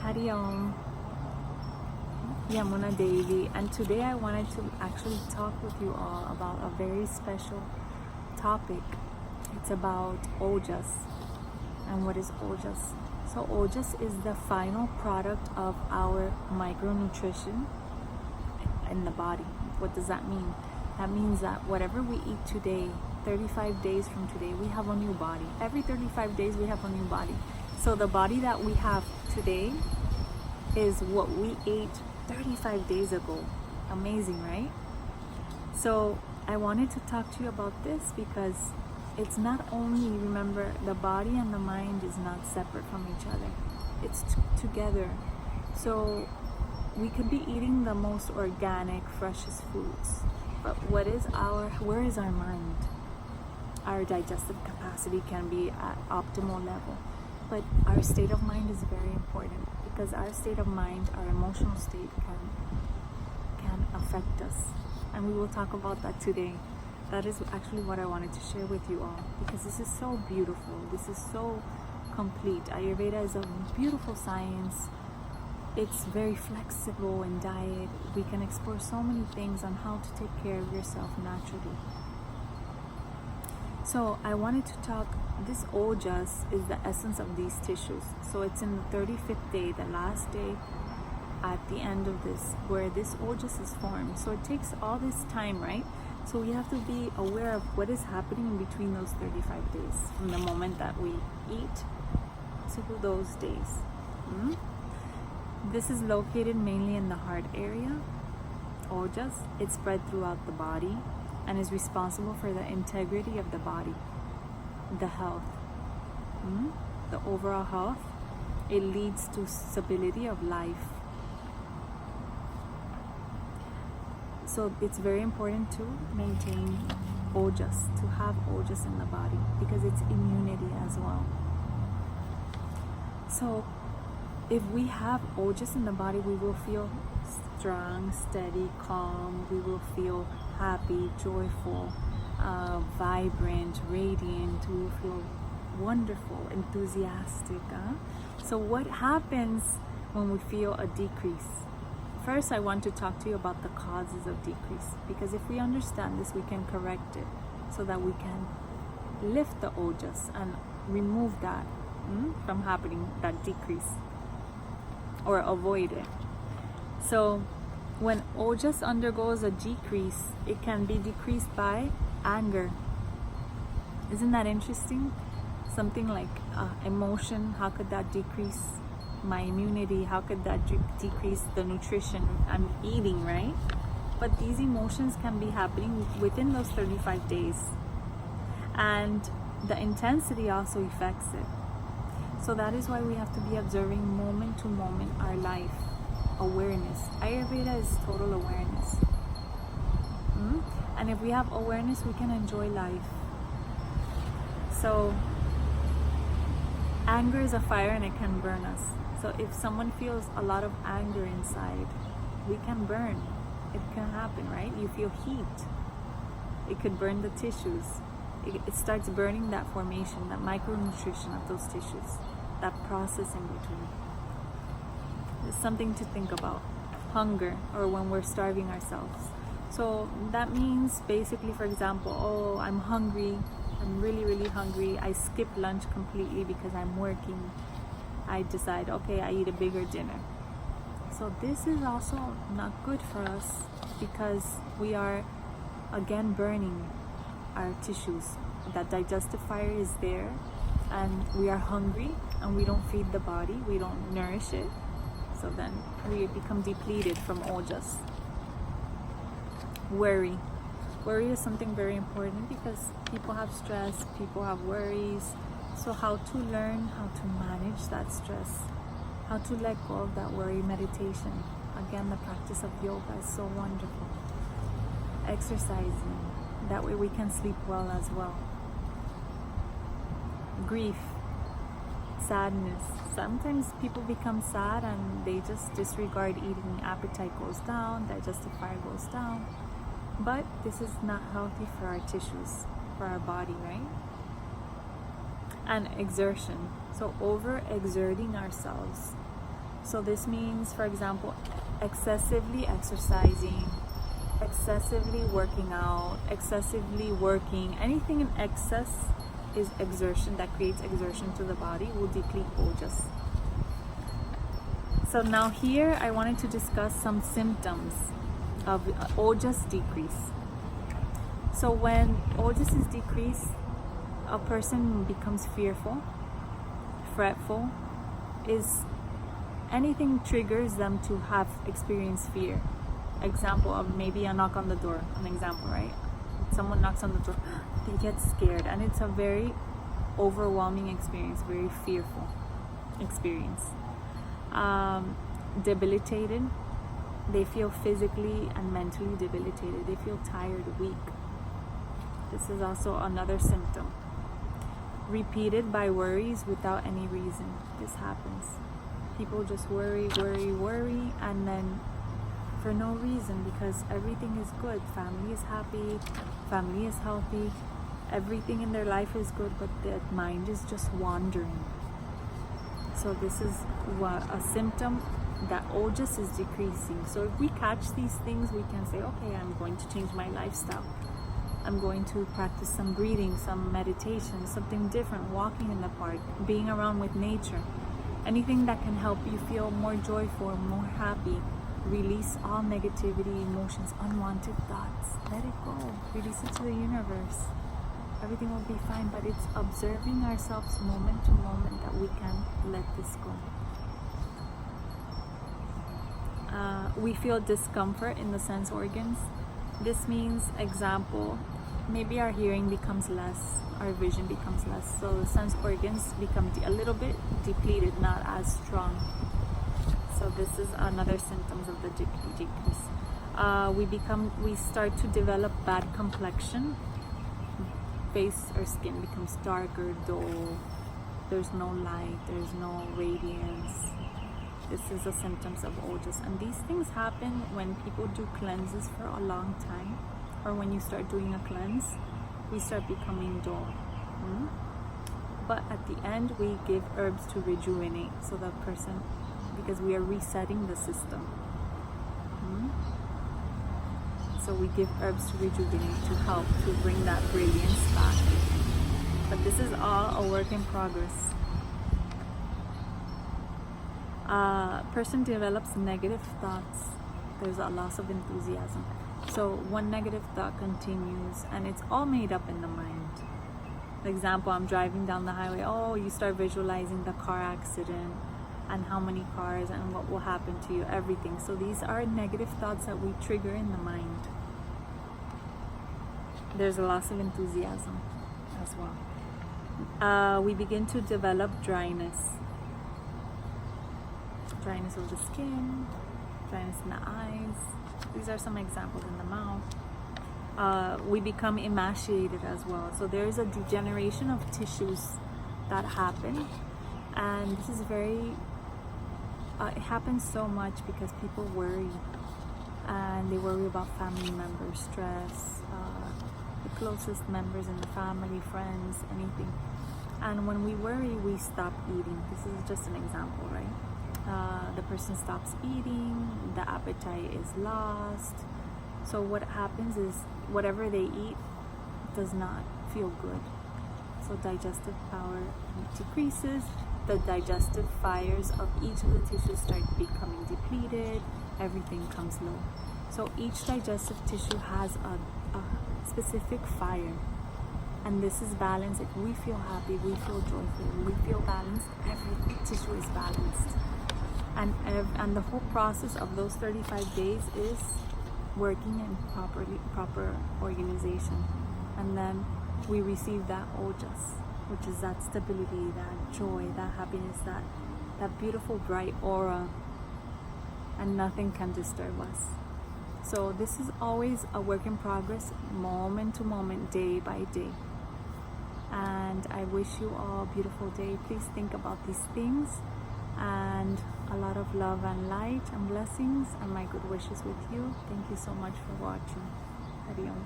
Hridyam, Yamuna Devi, and today I wanted to actually talk with you all about a very special topic. It's about Ojas. And what is Ojas? So Ojas is the final product of our micronutrition in the body. What does that mean? That means that whatever we eat today, 35 days from today, we have a new body. Every 35 days we have a new body. So the body that we have today is what we ate 35 days ago. Amazing, right? So I wanted to talk to you about this because it's not only, remember, the body and the mind is not separate from each other. It's together. So we could be eating the most organic, freshest foods, but where is our mind? Our digestive capacity can be at optimal level, but our state of mind is very important, because our state of mind, our emotional state can affect us, and we will talk about that today. That is actually what I wanted to share with you all, because this is so beautiful. This is so complete. Ayurveda is a beautiful science. It's very flexible in diet. We can explore so many things on how to take care of yourself naturally. So I wanted to talk, this Ojas is the essence of these tissues. So it's in the 35th day, the last day at the end of this, where this Ojas is formed. So it takes all this time, right? So we have to be aware of what is happening in between those 35 days, from the moment that we eat to those days. This is located mainly in the heart area. Ojas, it's spread throughout the body and is responsible for the integrity of the body, the health, the overall health. It leads to stability of life. So it's very important to maintain Ojas, to have Ojas in the body, because it's immunity as well. So if we have Ojas in the body, we will feel strong, steady, calm. We will feel happy, joyful, vibrant, radiant. We will feel wonderful, enthusiastic. So what happens when we feel a decrease? First, I want to talk to you about the causes of decrease, because if we understand this, we can correct it so that we can lift the Ojas and remove that from happening, that decrease, or avoid it. So when Ojas undergoes a decrease, it can be decreased by anger. Isn't that interesting? Something like emotion, how could that decrease my immunity? How could that decrease the nutrition I'm eating, right? But these emotions can be happening within those 35 days, and the intensity also affects it. So that is why we have to be observing moment to moment our life. Awareness. Ayurveda is total awareness. And if we have awareness, we can enjoy life. So anger is a fire and it can burn us. So if someone feels a lot of anger inside, we can burn. It can happen, right? You feel heat. It could burn the tissues. It starts burning that formation, that micronutrition of those tissues, that process in between. It's something to think about. Hunger, or when we're starving ourselves. So that means basically, for example, oh, I'm hungry. I'm really, really hungry. I skip lunch completely because I'm working. I decide, okay, I eat a bigger dinner. So this is also not good for us, because we are again burning our tissues. That digestive fire is there, and we are hungry, and we don't feed the body, we don't nourish it. So then we become depleted from Ojas. Worry. Worry is something very important, because people have stress, people have worries. So how to learn how to manage that stress, how to let go of that worry. Meditation. Again, the practice of yoga is so wonderful. Exercising. That way we can sleep well as well. Grief. Sadness. Sometimes people become sad and they just disregard eating. Appetite goes down, digestive fire goes down. But this is not healthy for our tissues, for our body, right? And exertion. So overexerting ourselves. So this means, for example, excessively exercising, excessively working out, excessively working. Anything in excess is exertion, that creates exertion to the body, will deplete ojas. So now here I wanted to discuss some symptoms of ojas decrease. So when ojas is decreased, a person becomes fearful, fretful, anything triggers them to have experienced fear. Example of maybe a knock on the door, an example, right? Someone knocks on the door, they get scared, and it's a very overwhelming experience, very fearful experience. Debilitated, they feel physically and mentally debilitated, they feel tired, weak. This is also another symptom. Repeated by worries without any reason. This happens. People just worry, and then for no reason, because everything is good. Family is happy, family is healthy, everything in their life is good, but their mind is just wandering. So this is a symptom that ojas is decreasing. So if we catch these things, we can say, okay, I'm going to change my lifestyle. I'm going to practice some breathing, some meditation, something different, walking in the park, being around with nature. Anything that can help you feel more joyful, more happy. Release all negativity, emotions, unwanted thoughts. Let it go. Release it to the universe. Everything will be fine, but it's observing ourselves moment to moment that we can let this go. We feel discomfort in the sense organs. This means, example, maybe our hearing becomes less, our vision becomes less, so the sense organs become a little bit depleted, not as strong. So this is another symptoms of the decrease. We start to develop bad complexion. Face or skin becomes darker, dull. There's no light, there's no radiance. This is the symptoms of ojas, and these things happen when people do cleanses for a long time, or when you start doing a cleanse, we start becoming dull. But at the end, we give herbs to rejuvenate, so the person, because we are resetting the system. So we give herbs to rejuvenate, to help, to bring that brilliance back. But this is all a work in progress. Person develops negative thoughts. There's a loss of enthusiasm. So one negative thought continues, and it's all made up in the mind. For example, I'm driving down the highway. Oh, you start visualizing the car accident and how many cars and what will happen to you, everything. So these are negative thoughts that we trigger in the mind. There's a loss of enthusiasm as well. We begin to develop dryness. Dryness of the skin, dryness in the eyes. These are some examples in the mouth. We become emaciated as well. So there is a degeneration of tissues that happen, and this is very it happens so much because people worry, and they worry about family members, stress, the closest members in the family, friends, anything. And when we worry, we stop eating. This is just an example, right? The person stops eating, the appetite is lost. So what happens is whatever they eat does not feel good. So digestive power decreases, the digestive fires of each of the tissues start becoming depleted, everything comes low. So each digestive tissue has a specific fire, and this is balanced. If we feel happy, we feel joyful, we feel balanced, every tissue is balanced. And the whole process of those 35 days is working in proper organization, and then we receive that ojas, which is that stability, that joy, that happiness, that beautiful bright aura, and nothing can disturb us. So this is always a work in progress, moment to moment, day by day. And I wish you all a beautiful day. Please think about these things, and a lot of love and light and blessings and my good wishes with you. Thank you so much for watching. Hridyam.